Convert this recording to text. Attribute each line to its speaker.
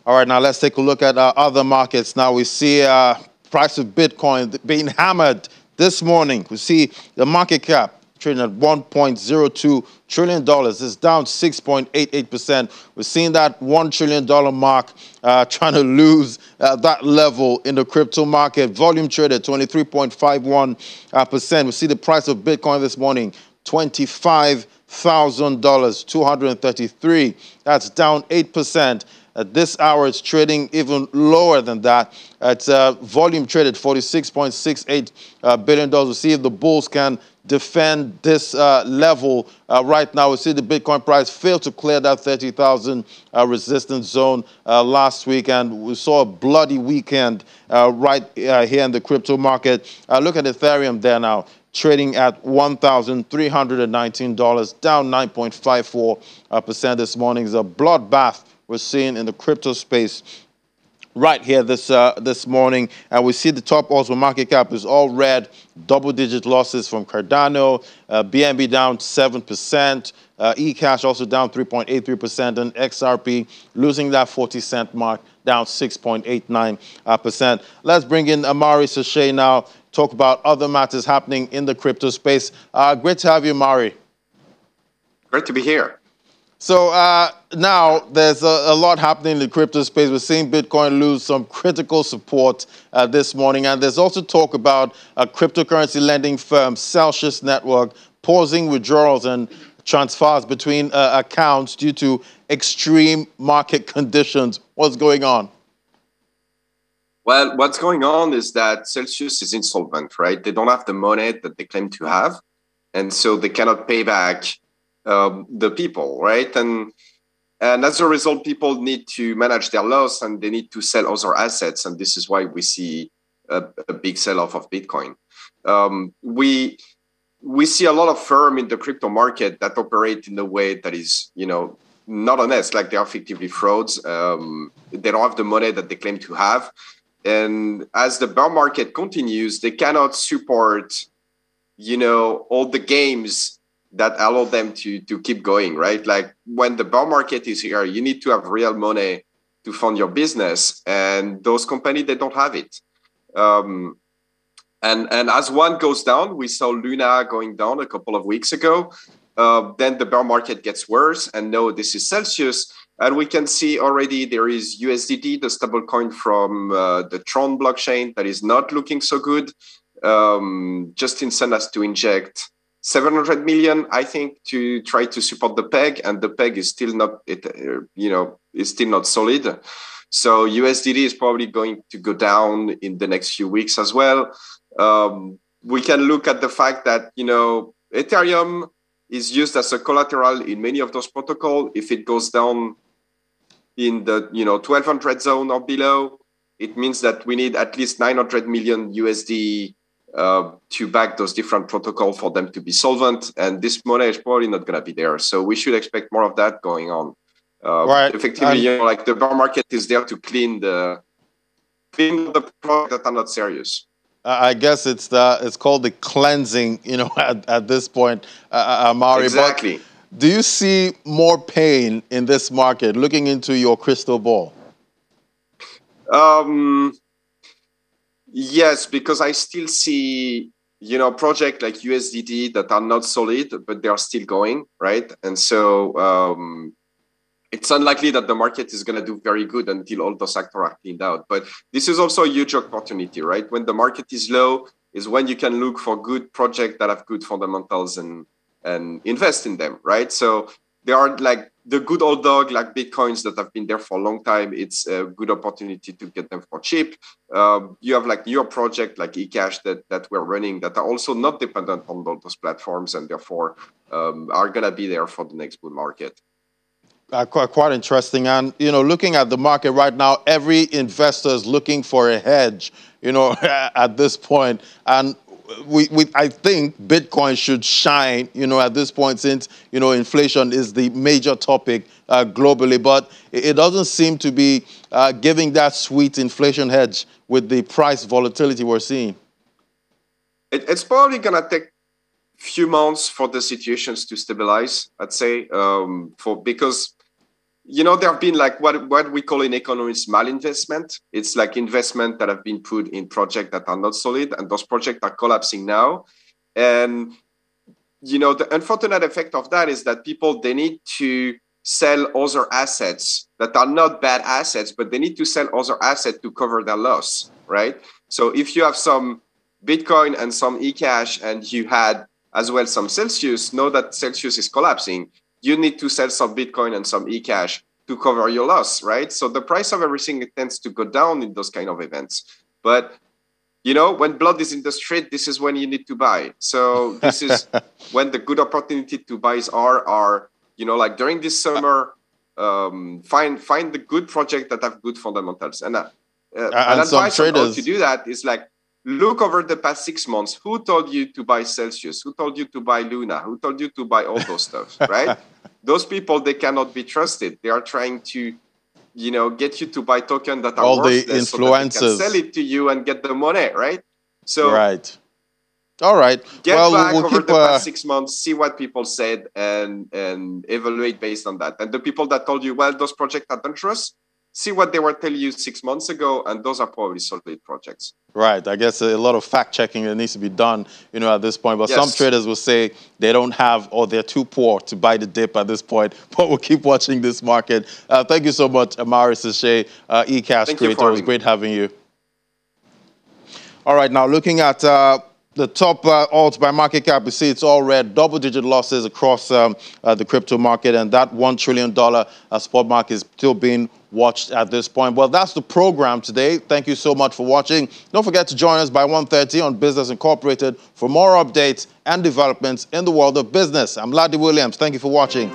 Speaker 1: All right, now let's take a look at other markets. Now we see price of Bitcoin being hammered this morning. We see the market cap trading at $1.02 trillion. It's down 6.88%. We're seeing that $1 trillion mark trying to lose that level in the crypto market. Volume traded 23.51%. We see the price of Bitcoin this morning, $25,000, 233. That's down 8%. At this hour, it's trading even lower than that. It's volume traded $46.68 billion. We'll see if the bulls can defend this level right now. We see the Bitcoin price fail to clear that 30,000 resistance zone last week, and we saw a bloody weekend right here in the crypto market. Look at Ethereum there now, trading at $1,319, down 9.54% this morning. It's a bloodbath we're seeing in the crypto space right here this morning. And we see the top also market cap is all red, double-digit losses from Cardano, BNB down 7%, eCash also down 3.83%, and XRP losing that 40-cent mark, down 6.89%. Let's bring in Amaury Sachet now, talk about other matters happening in the crypto space. Great to have you, Amaury.
Speaker 2: Great to be here.
Speaker 1: So now there's a lot happening in the crypto space. We're seeing Bitcoin lose some critical support this morning. And there's also talk about a cryptocurrency lending firm, Celsius Network, pausing withdrawals and transfers between accounts due to extreme market conditions. What's going on?
Speaker 2: Well, what's going on is that Celsius is insolvent, right? They don't have the money that they claim to have. And so they cannot pay back the people, right? And as a result, people need to manage their loss and they need to sell other assets. And this is why we see a big sell-off of Bitcoin. We see a lot of firms in the crypto market that operate in a way that is, not honest, like they are effectively frauds. They don't have the money that they claim to have. And as the bear market continues, they cannot support, all the games that allow them to keep going, right? Like when the bear market is here, you need to have real money to fund your business. And those companies, they don't have it. And as one goes down, we saw Luna going down a couple of weeks ago. Then the bear market gets worse. And now this is Celsius. And we can see already there is USDT, the stablecoin from the Tron blockchain that is not looking so good. Justin sent us to inject 700 million, I think, to try to support the peg, and the peg is still not, is still not solid. So USDT is probably going to go down in the next few weeks as well. We can look at the fact that, Ethereum is used as a collateral in many of those protocols. If it goes down in the, 1200 zone or below, it means that we need at least 900 million USD to back those different protocols for them to be solvent, and this money is probably not going to be there. So we should expect more of that going on.
Speaker 1: Right.
Speaker 2: Effectively, like the bear market is there to clean the products that are not serious.
Speaker 1: I guess it's called the cleansing, at this point, Amaury.
Speaker 2: Exactly.
Speaker 1: But do you see more pain in this market, looking into your crystal ball?
Speaker 2: Yes, because I still see, projects like USDT that are not solid, but they are still going, right? And so it's unlikely that the market is going to do very good until all those actors are cleaned out. But this is also a huge opportunity, right? When the market is low is when you can look for good projects that have good fundamentals and invest in them, right? So there are like the good old dog, like Bitcoins that have been there for a long time. It's a good opportunity to get them for cheap. You have like your project like eCash that we're running that are also not dependent on all those platforms and therefore are going to be there for the next bull market.
Speaker 1: Quite interesting. And, looking at the market right now, every investor is looking for a hedge, at this point. And I think Bitcoin should shine, at this point, since, inflation is the major topic globally. But it doesn't seem to be giving that sweet inflation hedge with the price volatility we're seeing.
Speaker 2: It's probably going to take a few months for the situations to stabilize, I'd say, because there have been like what we call in economics malinvestment. It's like investment that have been put in projects that are not solid, and those projects are collapsing now. And the unfortunate effect of that is that people, they need to sell other assets that are not bad assets, but they need to sell other assets to cover their loss, right? So if you have some Bitcoin and some eCash, and you had as well some Celsius, know that Celsius is collapsing. You need to sell some Bitcoin and some eCash to cover your loss, right? So the price of everything tends to go down in those kind of events. But when blood is in the street, this is when you need to buy. So this is when the good opportunity to buy are like during this summer, find the good project that have good fundamentals. And an advice on how to do that is like, look over the past 6 months. Who told you to buy Celsius? Who told you to buy Luna? Who told you to buy all those stuff, right? Those people, they cannot be trusted. They are trying to, get you to buy tokens that are
Speaker 1: all
Speaker 2: worthless,
Speaker 1: the influencers,
Speaker 2: so that they can sell it to you and get the money, right? So
Speaker 1: right. All right.
Speaker 2: Get back over the past 6 months, see what people said, and evaluate based on that. And the people that told you, well, those projects are dangerous, see what they were telling you 6 months ago, and those are probably solid projects.
Speaker 1: Right. I guess a lot of fact checking that needs to be done, at this point. But yes, some traders will say they don't have, or they're too poor to buy the dip at this point. But we'll keep watching this market. Thank you so much, Amaury Séchet, eCash creator. It was great having you. All right. Now looking at the top alts by market cap, we see it's all red, double-digit losses across the crypto market, and that $1 trillion spot market is still being watched at this point. Well, that's the program today. Thank you so much for watching. Don't forget to join us by 1:30 on Business Incorporated for more updates and developments in the world of business. I'm Ladi Williams. Thank you for watching.